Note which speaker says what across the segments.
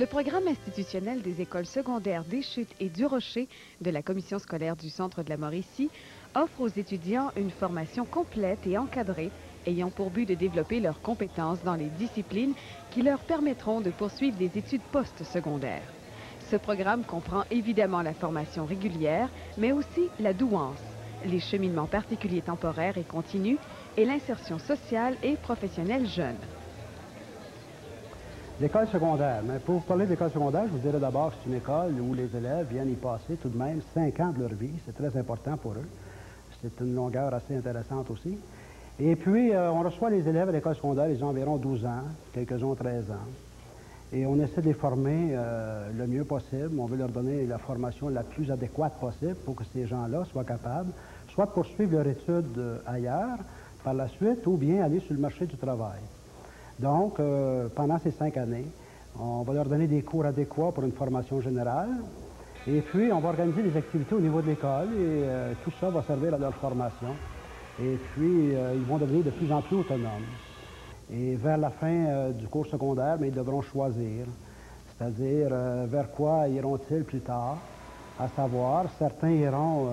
Speaker 1: Le programme institutionnel des écoles secondaires des Chutes et du Rocher de la Commission scolaire du Centre de la Mauricie offre aux étudiants une formation complète et encadrée ayant pour but de développer leurs compétences dans les disciplines qui leur permettront de poursuivre des études post-secondaires. Ce programme comprend évidemment la formation régulière, mais aussi la douance, les cheminements particuliers temporaires et continus et l'insertion sociale et professionnelle jeune.
Speaker 2: L'école secondaire. Mais pour vous parler de l'école secondaire, je vous dirais d'abord que c'est une école où les élèves viennent y passer tout de même 5 ans de leur vie. C'est très important pour eux. C'est une longueur assez intéressante aussi. Et puis, on reçoit les élèves à l'école secondaire, ils ont environ 12 ans, quelques-uns ont 13 ans. Et on essaie de les former le mieux possible. On veut leur donner la formation la plus adéquate possible pour que ces gens-là soient capables soit de poursuivre leur étude ailleurs par la suite ou bien aller sur le marché du travail. Donc, pendant ces 5 années, on va leur donner des cours adéquats pour une formation générale. Et puis, on va organiser des activités au niveau de l'école et tout ça va servir à leur formation. Et puis, ils vont devenir de plus en plus autonomes. Et vers la fin du cours secondaire, mais ils devront choisir. C'est-à-dire, vers quoi iront-ils plus tard? À savoir, certains iront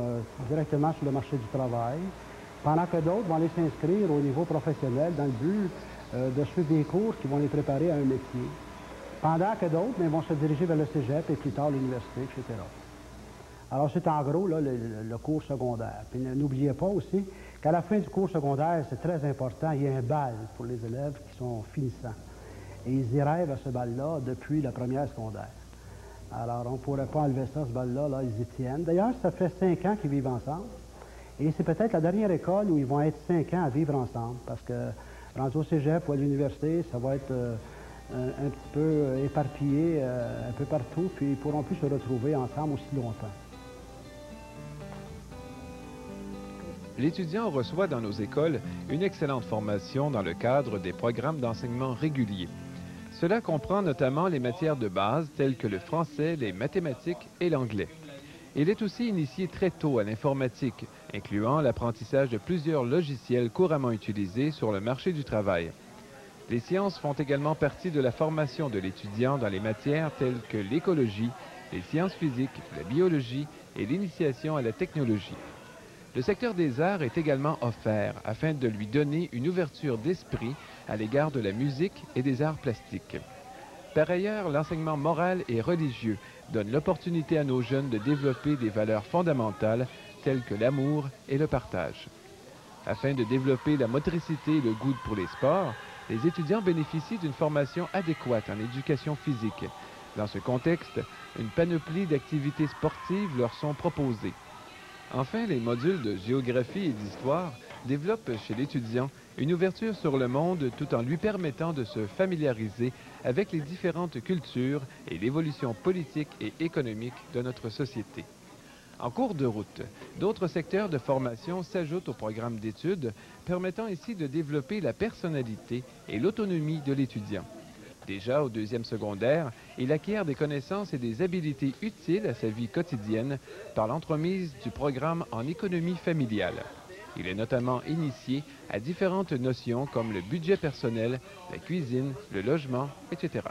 Speaker 2: directement sur le marché du travail, pendant que d'autres vont aller s'inscrire au niveau professionnel dans le but de suivre des cours qui vont les préparer à un métier. Pendant que d'autres vont se diriger vers le cégep et plus tard l'université, etc. Alors, c'est en gros là, le cours secondaire. Puis n'oubliez pas aussi qu'à la fin du cours secondaire, c'est très important, il y a un bal pour les élèves qui sont finissants. Et ils y rêvent à ce bal-là depuis la première secondaire. Alors, on ne pourrait pas enlever ça, ce bal-là, là, ils y tiennent. D'ailleurs, ça fait 5 ans qu'ils vivent ensemble. Et c'est peut-être la dernière école où ils vont être 5 ans à vivre ensemble, parce que rendu au cégep ou à l'université, ça va être un petit peu éparpillé un peu partout, puis ils ne pourront plus se retrouver ensemble aussi longtemps.
Speaker 3: L'étudiant reçoit dans nos écoles une excellente formation dans le cadre des programmes d'enseignement réguliers. Cela comprend notamment les matières de base telles que le français, les mathématiques et l'anglais. Il est aussi initié très tôt à l'informatique, incluant l'apprentissage de plusieurs logiciels couramment utilisés sur le marché du travail. Les sciences font également partie de la formation de l'étudiant dans les matières telles que l'écologie, les sciences physiques, la biologie et l'initiation à la technologie. Le secteur des arts est également offert afin de lui donner une ouverture d'esprit à l'égard de la musique et des arts plastiques. Par ailleurs, l'enseignement moral et religieux donne l'opportunité à nos jeunes de développer des valeurs fondamentales telles que l'amour et le partage. Afin de développer la motricité et le goût pour les sports, les étudiants bénéficient d'une formation adéquate en éducation physique. Dans ce contexte, une panoplie d'activités sportives leur sont proposées. Enfin, les modules de géographie et d'histoire développent chez l'étudiant une ouverture sur le monde tout en lui permettant de se familiariser avec les différentes cultures et l'évolution politique et économique de notre société. En cours de route, d'autres secteurs de formation s'ajoutent au programme d'études, permettant ainsi de développer la personnalité et l'autonomie de l'étudiant. Déjà au 2e secondaire, il acquiert des connaissances et des habiletés utiles à sa vie quotidienne par l'entremise du programme en économie familiale. Il est notamment initié à différentes notions comme le budget personnel, la cuisine, le logement, etc.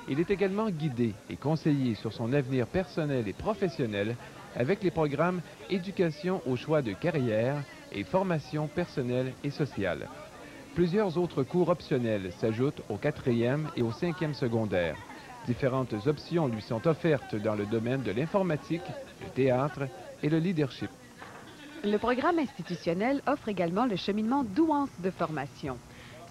Speaker 3: Il est également guidé et conseillé sur son avenir personnel et professionnel avec les programmes éducation au choix de carrière et formation personnelle et sociale. Plusieurs autres cours optionnels s'ajoutent au 4e et au 5e secondaire. Différentes options lui sont offertes dans le domaine de l'informatique, le théâtre et le leadership.
Speaker 1: Le programme institutionnel offre également le cheminement douance de formation.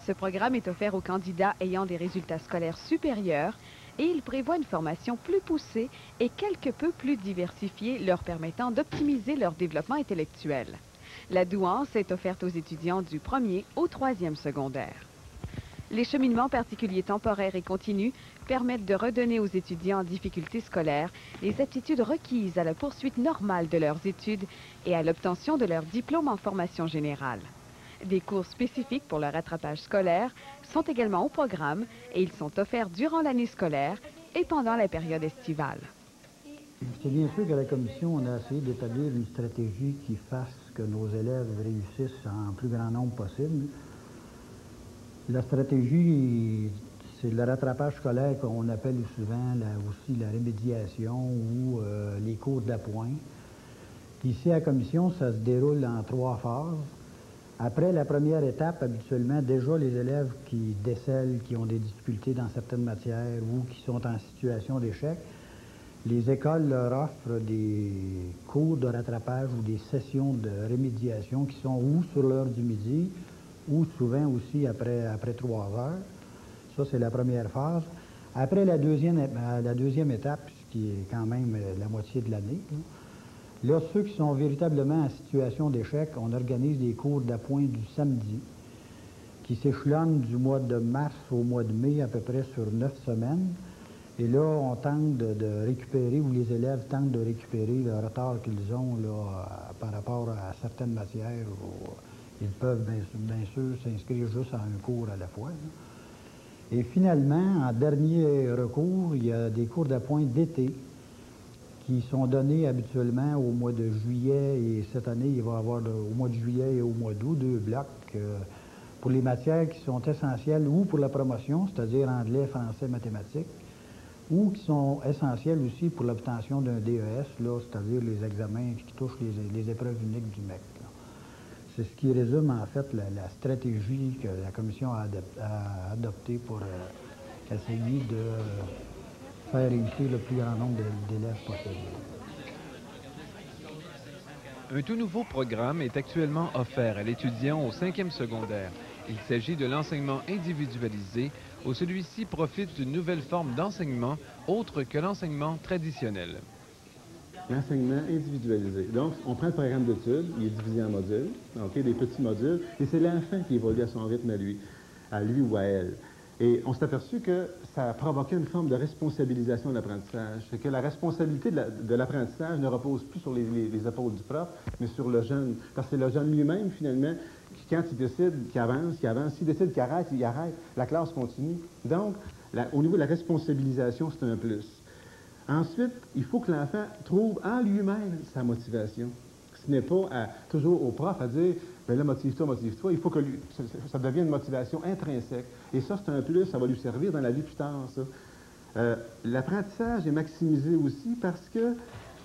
Speaker 1: Ce programme est offert aux candidats ayant des résultats scolaires supérieurs et il prévoit une formation plus poussée et quelque peu plus diversifiée, leur permettant d'optimiser leur développement intellectuel. La douance est offerte aux étudiants du 1er au 3e secondaire. Les cheminements particuliers temporaires et continus permettent de redonner aux étudiants en difficulté scolaire les aptitudes requises à la poursuite normale de leurs études et à l'obtention de leur diplôme en formation générale. Des cours spécifiques pour le rattrapage scolaire sont également au programme et ils sont offerts durant l'année scolaire et pendant la période estivale.
Speaker 4: C'est bien sûr qu'à la Commission, on a essayé d'établir une stratégie qui fasse que nos élèves réussissent en plus grand nombre possible. La stratégie, C'est le rattrapage scolaire qu'on appelle souvent aussi la rémédiation ou les cours d'appoint. Ici, à la commission, ça se déroule en 3 phases. Après la première étape, habituellement, déjà les élèves qui décèlent, qui ont des difficultés dans certaines matières ou qui sont en situation d'échec, les écoles leur offrent des cours de rattrapage ou des sessions de rémédiation qui sont ou sur l'heure du midi ou souvent aussi après 3 heures. Ça, c'est la première phase. Après la deuxième étape, ce qui est quand même la moitié de l'année, là, ceux qui sont véritablement en situation d'échec, on organise des cours d'appoint du samedi qui s'échelonnent du mois de mars au mois de mai, à peu près sur 9 semaines. Et là, on tente de récupérer, ou les élèves tentent de récupérer le retard qu'ils ont là, par rapport à certaines matières où ils peuvent bien sûr s'inscrire juste à un cours à la fois. Là. Et finalement, en dernier recours, il y a des cours d'appoint d'été qui sont donnés habituellement au mois de juillet, et cette année, il va y avoir au mois de juillet et au mois d'août 2 blocs pour les matières qui sont essentielles ou pour la promotion, c'est-à-dire anglais, français, mathématiques, ou qui sont essentielles aussi pour l'obtention d'un DES, là, c'est-à-dire les examens qui touchent les épreuves uniques du MEC. C'est ce qui résume en fait la stratégie que la Commission a adoptée pour essayer de faire réussir le plus grand nombre d'élèves possible.
Speaker 3: Un tout nouveau programme est actuellement offert à l'étudiant au 5e secondaire. Il s'agit de l'enseignement individualisé, où celui-ci profite d'une nouvelle forme d'enseignement autre que l'enseignement traditionnel.
Speaker 5: L'enseignement individualisé. Donc, on prend le programme d'études, il est divisé en modules, okay, des petits modules, et c'est l'enfant qui évolue à son rythme à lui ou à elle. Et on s'est aperçu que ça provoquait une forme de responsabilisation de l'apprentissage. C'est que la responsabilité de l'apprentissage ne repose plus sur les épaules du prof, mais sur le jeune. Parce que c'est le jeune lui-même, finalement, qui, quand il décide qu'il avance, s'il décide qu'il arrête, il arrête. La classe continue. Donc, au niveau de la responsabilisation, c'est un plus. Ensuite, il faut que l'enfant trouve en lui-même sa motivation. Ce n'est pas toujours au prof à dire « bien là, motive-toi ». Il faut que ça devienne une motivation intrinsèque. Et ça, c'est un plus, ça va lui servir dans la vie plus tard, ça. L'apprentissage est maximisé aussi parce que,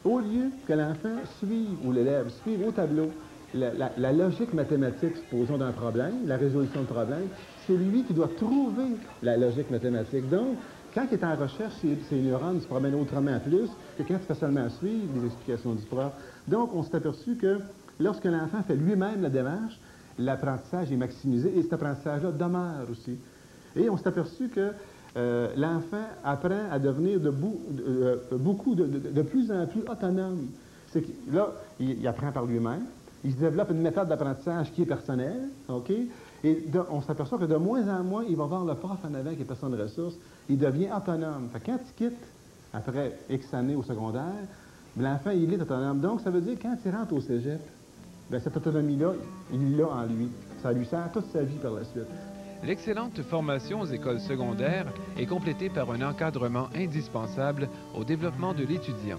Speaker 5: au lieu que l'enfant suive, ou l'élève suive au tableau la logique mathématique, supposons, d'un problème, la résolution de problème, c'est lui qui doit trouver la logique mathématique. Donc, quand il est en recherche, ses neurones se promènent autrement plus que quand il fait seulement suivre les explications du prof. Donc, on s'est aperçu que lorsque l'enfant fait lui-même la démarche, l'apprentissage est maximisé et cet apprentissage-là demeure aussi. Et on s'est aperçu que l'enfant apprend à devenir de plus en plus autonome. Là, il apprend par lui-même. Il se développe une méthode d'apprentissage qui est personnelle, OK? Et on s'aperçoit que de moins en moins, il va voir le prof en avant qui est personne de ressources. Il devient autonome. Fait que quand il quitte, après X années au secondaire, l'enfant, il est autonome. Donc, ça veut dire que quand il rentre au cégep, bien, cette autonomie-là, il l'a en lui. Ça lui sert toute sa vie par la suite.
Speaker 3: L'excellente formation aux écoles secondaires est complétée par un encadrement indispensable au développement de l'étudiant.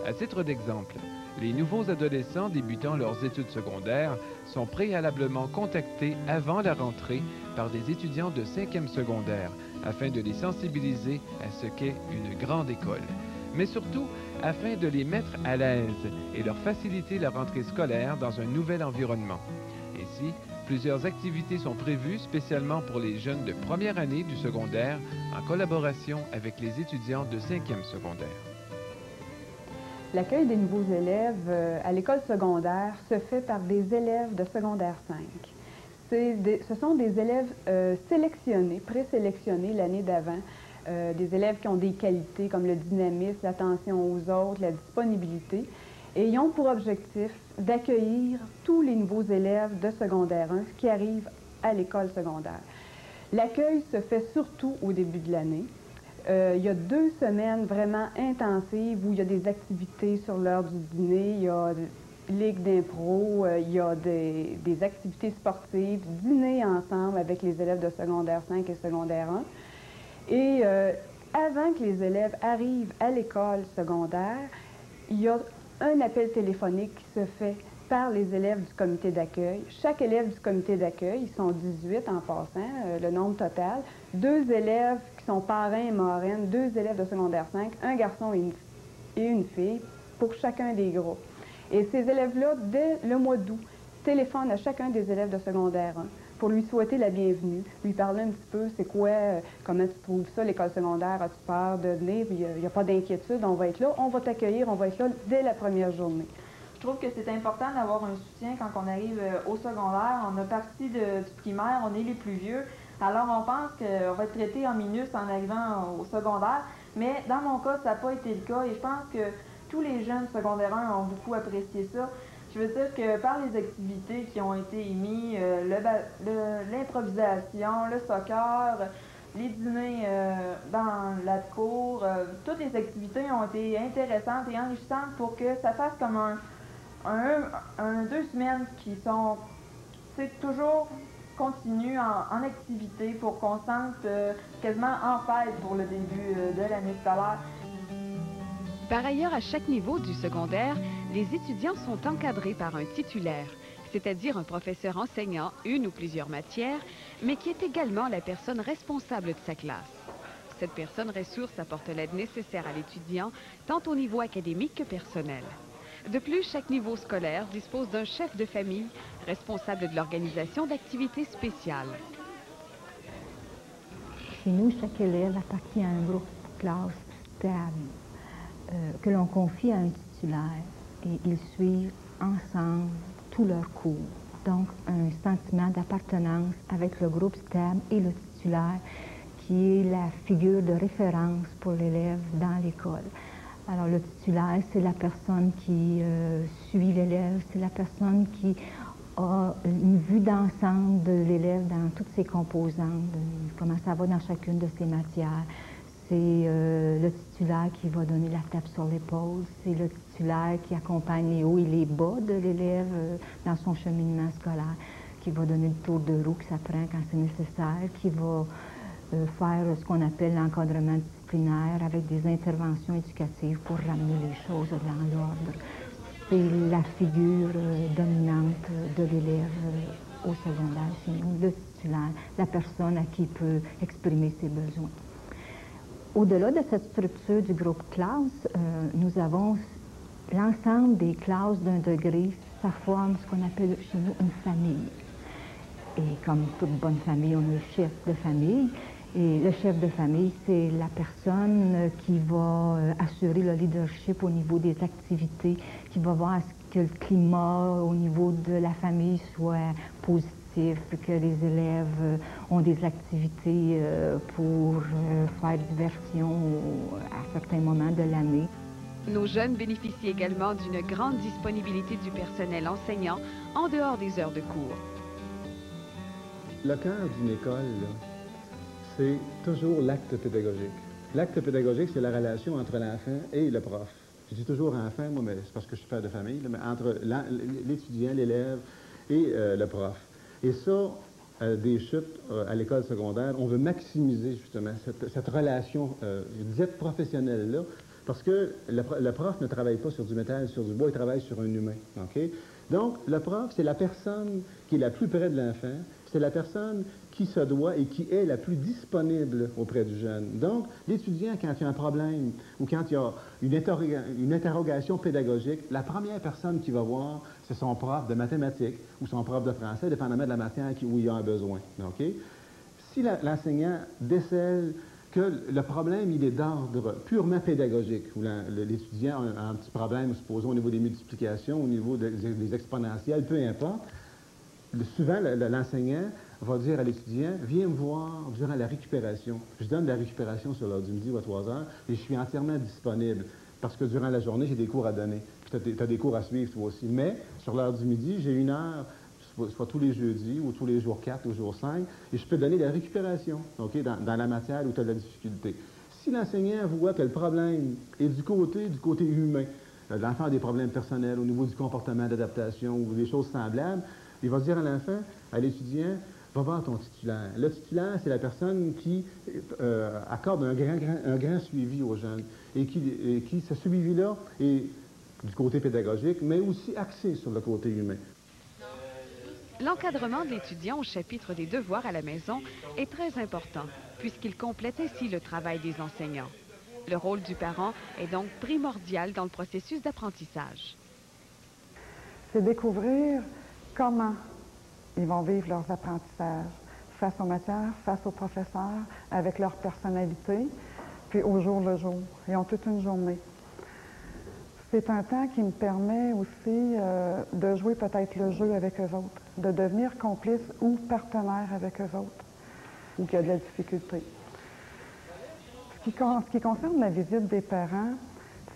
Speaker 3: À titre d'exemple, les nouveaux adolescents débutant leurs études secondaires sont préalablement contactés avant la rentrée par des étudiants de 5e secondaire afin de les sensibiliser à ce qu'est une grande école, mais surtout afin de les mettre à l'aise et leur faciliter la rentrée scolaire dans un nouvel environnement. Ainsi, plusieurs activités sont prévues spécialement pour les jeunes de première année du secondaire en collaboration avec les étudiants de 5e secondaire.
Speaker 1: L'accueil des nouveaux élèves à l'école secondaire se fait par des élèves de secondaire 5. Ce sont des élèves sélectionnés, présélectionnés l'année d'avant, des élèves qui ont des qualités comme le dynamisme, l'attention aux autres, la disponibilité, et ils ont pour objectif d'accueillir tous les nouveaux élèves de secondaire 1 qui arrivent à l'école secondaire. L'accueil se fait surtout au début de l'année. Il y a 2 semaines vraiment intensives où il y a des activités sur l'heure du dîner, il y a ligue d'impro, il y a des activités sportives, dîner ensemble avec les élèves de secondaire 5 et secondaire 1. Et avant que les élèves arrivent à l'école secondaire, il y a un appel téléphonique qui se fait
Speaker 6: par les élèves du comité d'accueil. Chaque élève du comité d'accueil, ils sont 18 en passant, le nombre total, 2 élèves qui sont parrains et marraines, 2 élèves de secondaire 5, un garçon et une fille pour chacun des groupes. Et ces élèves-là, dès le mois d'août, téléphonent à chacun des élèves de secondaire 1 pour lui souhaiter la bienvenue, lui parler un petit peu, c'est quoi, comment tu trouves ça, l'école secondaire, as-tu peur de venir, il n'y a pas d'inquiétude, on va être là, on va t'accueillir, on va être là dès la première journée.
Speaker 7: Je trouve que c'est important d'avoir un soutien quand on arrive au secondaire. On a parti du primaire, on est les plus vieux, alors on pense qu'on va être traité en minus en arrivant au secondaire, mais dans mon cas, ça n'a pas été le cas et je pense que tous les jeunes secondaires 1 ont beaucoup apprécié ça. Je veux dire que par les activités qui ont été émises, l'improvisation, le soccer, les dîners dans la cour, toutes les activités ont été intéressantes et enrichissantes pour que ça fasse comme 2 semaines qui sont toujours continues en activité pour qu'on se sente quasiment en fête pour le début de l'année scolaire.
Speaker 1: Par ailleurs, à chaque niveau du secondaire, les étudiants sont encadrés par un titulaire, c'est-à-dire un professeur enseignant une ou plusieurs matières, mais qui est également la personne responsable de sa classe. Cette personne ressource apporte l'aide nécessaire à l'étudiant, tant au niveau académique que personnel. De plus, chaque niveau scolaire dispose d'un chef de famille responsable de l'organisation d'activités spéciales.
Speaker 8: Chez nous, chaque élève appartient à un groupe de classe stable que l'on confie à un titulaire et ils suivent ensemble tous leurs cours. Donc, un sentiment d'appartenance avec le groupe STEM et le titulaire qui est la figure de référence pour l'élève dans l'école. Alors, le titulaire, c'est la personne qui suit l'élève, c'est la personne qui a une vue d'ensemble de l'élève dans toutes ses composantes, comment ça va dans chacune de ses matières. C'est le titulaire qui va donner la tape sur l'épaule, c'est le titulaire qui accompagne les hauts et les bas de l'élève dans son cheminement scolaire, qui va donner le tour de roue que ça prend quand c'est nécessaire, qui va faire ce qu'on appelle l'encadrement disciplinaire avec des interventions éducatives pour ramener les choses dans l'ordre. C'est la figure dominante de l'élève au secondaire chez nous, le titulaire, la personne à qui il peut exprimer ses besoins. Au-delà de cette structure du groupe classe, nous avons l'ensemble des classes d'un degré, ça forme ce qu'on appelle chez nous une famille. Et comme toute bonne famille, on a le chef de famille. Et le chef de famille, c'est la personne qui va assurer le leadership au niveau des activités, qui va voir à ce que le climat au niveau de la famille soit positif, que les élèves ont des activités pour faire diversion à certains moments de l'année.
Speaker 1: Nos jeunes bénéficient également d'une grande disponibilité du personnel enseignant en dehors des heures de cours.
Speaker 5: Le cœur d'une école, c'est toujours l'acte pédagogique. L'acte pédagogique, c'est la relation entre l'enfant et le prof. Je dis toujours enfant, moi, mais c'est parce que je suis père de famille, mais entre l'étudiant, l'élève et le prof. Et ça, des chutes à l'école secondaire, on veut maximiser justement cette relation dite professionnelle-là, parce que le prof ne travaille pas sur du métal, sur du bois, il travaille sur un humain. Okay? Donc, le prof, c'est la personne qui est la plus près de l'enfant, c'est la personne qui se doit et qui est la plus disponible auprès du jeune. Donc, l'étudiant, quand il y a un problème ou quand il y a une interrogation pédagogique, la première personne qu'il va voir, c'est son prof de mathématiques ou son prof de français, dépendamment de la matière où il y a un besoin. Okay? Si l'enseignant décèle que le problème, il est d'ordre purement pédagogique, où l'étudiant a un petit problème, supposons, au niveau des multiplications, au niveau des exponentielles, peu importe, souvent, l'enseignant va dire à l'étudiant, viens me voir durant la récupération. Je donne la récupération sur l'heure du midi ou à 3 heures et je suis entièrement disponible parce que durant la journée, j'ai des cours à donner. Tu as des cours à suivre toi aussi. Mais sur l'heure du midi, j'ai 1 heure, soit tous les jeudis ou tous les jours 4 ou jours 5, et je peux donner la récupération okay, dans la matière où tu as de la difficulté. Si l'enseignant voit que le problème est du côté humain, l'enfant a des problèmes personnels au niveau du comportement d'adaptation ou des choses semblables, il va dire à l'enfant, à l'étudiant, va voir ton titulaire. Le titulaire, c'est la personne qui accorde un grand suivi aux jeunes et qui ce suivi-là est du côté pédagogique, mais aussi axé sur le côté humain.
Speaker 1: L'encadrement de l'étudiant au chapitre des devoirs à la maison est très important, puisqu'il complète ainsi le travail des enseignants. Le rôle du parent est donc primordial dans le processus d'apprentissage.
Speaker 9: C'est découvrir comment ils vont vivre leurs apprentissages face aux matières, face aux professeurs, avec leur personnalité, puis au jour le jour. Ils ont toute une journée. C'est un temps qui me permet aussi de jouer peut-être le jeu avec eux autres, de devenir complice ou partenaire avec eux autres, ou qu'il y a de la difficulté. Ce qui concerne la visite des parents,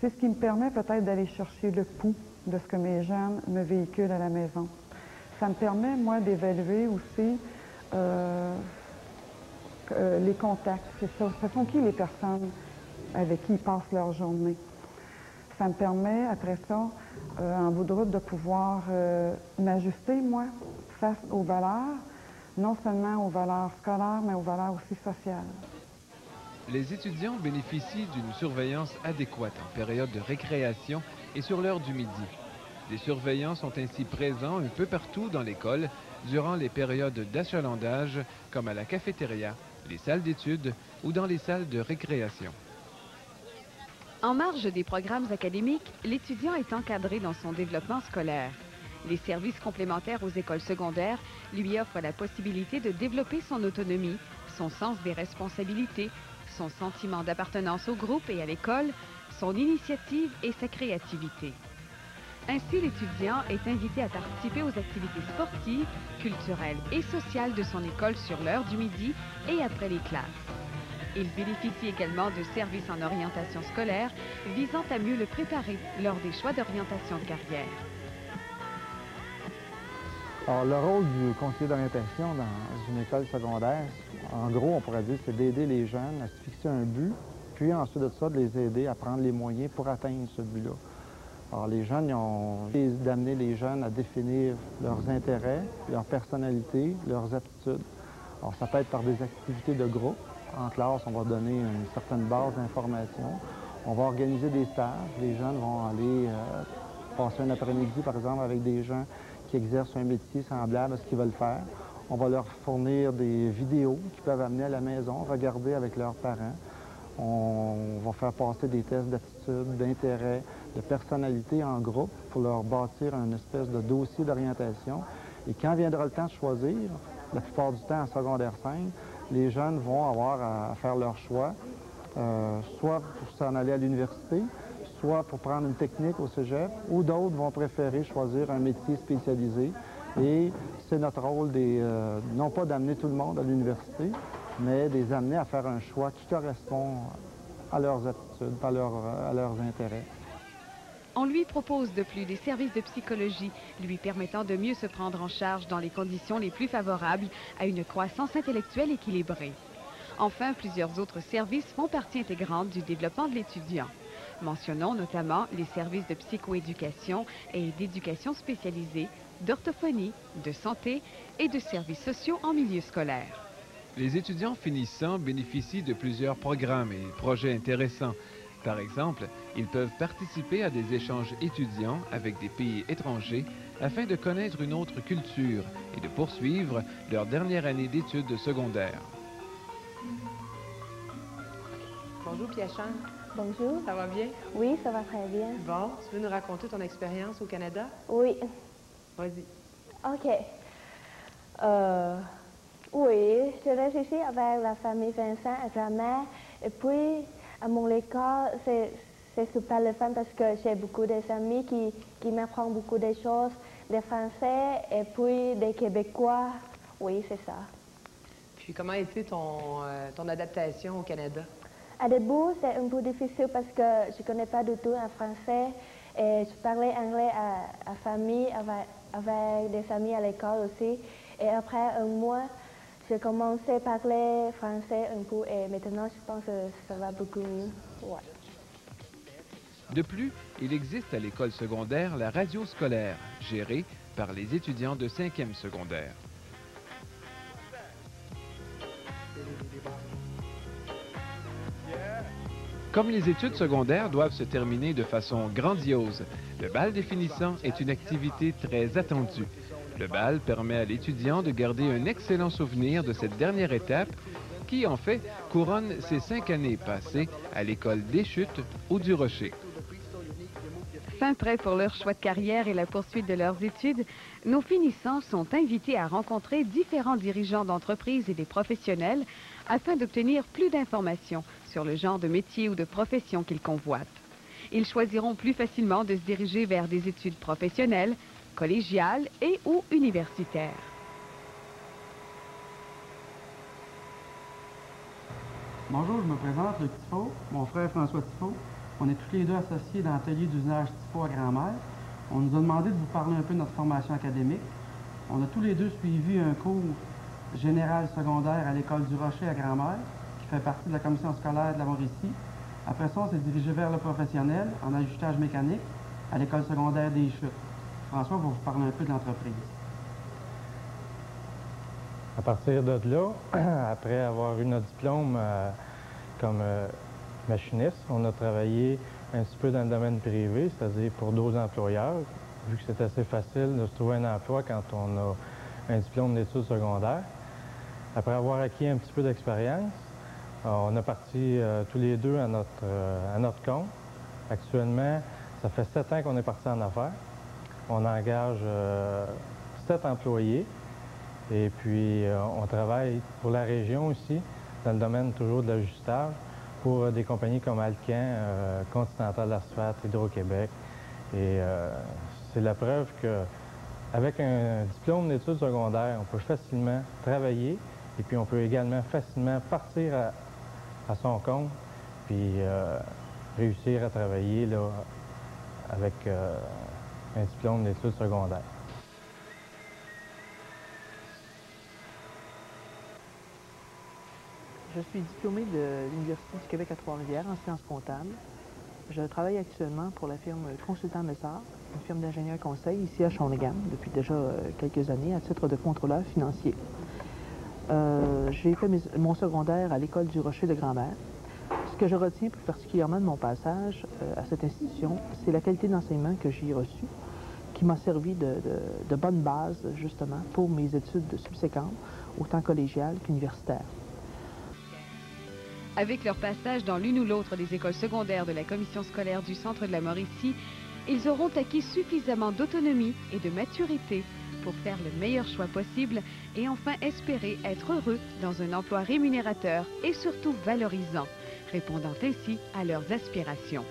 Speaker 9: c'est ce qui me permet peut-être d'aller chercher le pouls de ce que mes jeunes me véhiculent à la maison. Ça me permet, moi, d'évaluer aussi les contacts. C'est ça. Ce sont qui les personnes avec qui ils passent leur journée? Ça me permet, après ça, en bout de route, de pouvoir m'ajuster, moi, face aux valeurs, non seulement aux valeurs scolaires, mais aux valeurs aussi sociales.
Speaker 3: Les étudiants bénéficient d'une surveillance adéquate en période de récréation et sur l'heure du midi. Des surveillants sont ainsi présents un peu partout dans l'école durant les périodes d'achalandage, comme à la cafétéria, les salles d'études ou dans les salles de récréation.
Speaker 1: En marge des programmes académiques, l'étudiant est encadré dans son développement scolaire. Les services complémentaires aux écoles secondaires lui offrent la possibilité de développer son autonomie, son sens des responsabilités, son sentiment d'appartenance au groupe et à l'école, son initiative et sa créativité. Ainsi, l'étudiant est invité à participer aux activités sportives, culturelles et sociales de son école sur l'heure du midi et après les classes. Il bénéficie également de services en orientation scolaire visant à mieux le préparer lors des choix d'orientation de carrière.
Speaker 10: Alors, le rôle du conseiller d'orientation dans une école secondaire, en gros, on pourrait dire, c'est d'aider les jeunes à se fixer un but, puis ensuite de ça, de les aider à prendre les moyens pour atteindre ce but-là. Alors, les jeunes, ils ont d'amener les jeunes à définir leurs intérêts, leur personnalité, leurs aptitudes. Alors, ça peut être par des activités de groupe. En classe, on va donner une certaine base d'information. On va organiser des stages. Les jeunes vont aller passer un après-midi, par exemple, avec des gens qui exercent un métier semblable à ce qu'ils veulent faire. On va leur fournir des vidéos qu'ils peuvent amener à la maison, regarder avec leurs parents. On va faire passer des tests d'aptitude, d'intérêt, de personnalité en groupe pour leur bâtir une espèce de dossier d'orientation. Et quand viendra le temps de choisir, la plupart du temps en secondaire 5, les jeunes vont avoir à faire leur choix, soit pour s'en aller à l'université, soit pour prendre une technique au cégep, ou d'autres vont préférer choisir un métier spécialisé. Et c'est notre rôle, non pas d'amener tout le monde à l'université, mais de les amener à faire un choix qui correspond à leurs aptitudes, à leurs intérêts.
Speaker 1: On lui propose de plus des services de psychologie, lui permettant de mieux se prendre en charge dans les conditions les plus favorables à une croissance intellectuelle équilibrée. Enfin, plusieurs autres services font partie intégrante du développement de l'étudiant. Mentionnons notamment les services de psychoéducation et d'éducation spécialisée, d'orthophonie, de santé et de services sociaux en milieu scolaire.
Speaker 3: Les étudiants finissants bénéficient de plusieurs programmes et projets intéressants. Par exemple, ils peuvent participer à des échanges étudiants avec des pays étrangers afin de connaître une autre culture et de poursuivre leur dernière année d'études secondaires.
Speaker 11: Bonjour Piachan.
Speaker 12: Bonjour.
Speaker 11: Ça va bien?
Speaker 12: Oui, ça va très bien.
Speaker 11: Bon, tu veux nous raconter ton expérience au Canada?
Speaker 12: Oui.
Speaker 11: Vas-y.
Speaker 12: OK. Oui, je reste ici avec la famille Vincent et sa mère. Et puis, à mon école, c'est super le fun parce que j'ai beaucoup d'amis qui m'apprennent beaucoup de choses, des Français et puis des Québécois. Oui, c'est ça.
Speaker 11: Puis, comment a été ton adaptation au Canada?
Speaker 12: À début, c'est un peu difficile parce que je ne connais pas du tout un français et je parlais anglais à famille, avec des amis à l'école aussi. Et après un mois, j'ai commencé à parler français un peu et maintenant je pense que ça va beaucoup mieux. Ouais.
Speaker 3: De plus, il existe à l'école secondaire la radio scolaire, gérée par les étudiants de 5e secondaire. Comme les études secondaires doivent se terminer de façon grandiose, le bal des finissants est une activité très attendue. Le bal permet à l'étudiant de garder un excellent souvenir de cette dernière étape qui, en fait, couronne ses 5 années passées à l'école des Chutes ou du Rocher.
Speaker 1: Fin prêts pour leur choix de carrière et la poursuite de leurs études, nos finissants sont invités à rencontrer différents dirigeants d'entreprises et des professionnels afin d'obtenir plus d'informations sur le genre de métier ou de profession qu'ils convoitent. Ils choisiront plus facilement de se diriger vers des études professionnelles, collégiales et ou universitaires.
Speaker 13: Bonjour, je me présente, le Tifo, mon frère François Tifo. On est tous les deux associés dans l'atelier d'usinage Tifo à Grand-Mère. On nous a demandé de vous parler un peu de notre formation académique. On a tous les deux suivi un cours général secondaire à l'école du Rocher à Grand-Mère, qui fait partie de la commission scolaire de la Mauricie. Après ça, on s'est dirigé vers le professionnel en ajustage mécanique à l'école secondaire des Chutes. François va vous parler un peu de l'entreprise.
Speaker 10: À partir de là, après avoir eu notre diplôme comme machiniste, on a travaillé un petit peu dans le domaine privé, c'est-à-dire pour d'autres employeurs, vu que c'est assez facile de se trouver un emploi quand on a un diplôme d'études secondaires. Après avoir acquis un petit peu d'expérience, on a parti tous les deux à notre compte. Actuellement, ça fait 7 ans qu'on est parti en affaires. On engage 7 employés et puis on travaille pour la région aussi, dans le domaine toujours de l'ajustage, pour des compagnies comme Alcan, Continental Asphalte, Hydro-Québec. Et c'est la preuve qu'avec un diplôme d'études secondaires, on peut facilement travailler et puis on peut également facilement partir à son compte puis réussir à travailler là, avec un diplôme d'études secondaires.
Speaker 14: Je suis diplômé de l'Université du Québec à Trois-Rivières en sciences comptables. Je travaille actuellement pour la firme Consultant Messard, une firme d'ingénieurs conseil ici à Shawinigan depuis déjà quelques années à titre de contrôleur financier. J'ai fait mon secondaire à l'école du Rocher de Grand-Mère. Ce que je retiens plus particulièrement de mon passage à cette institution, c'est la qualité d'enseignement que j'y ai reçue, qui m'a servi de bonne base justement pour mes études subséquentes, autant collégiales qu'universitaires.
Speaker 1: Avec leur passage dans l'une ou l'autre des écoles secondaires de la commission scolaire du centre de la Mauricie, ils auront acquis suffisamment d'autonomie et de maturité pour faire le meilleur choix possible et enfin espérer être heureux dans un emploi rémunérateur et surtout valorisant, répondant ainsi à leurs aspirations.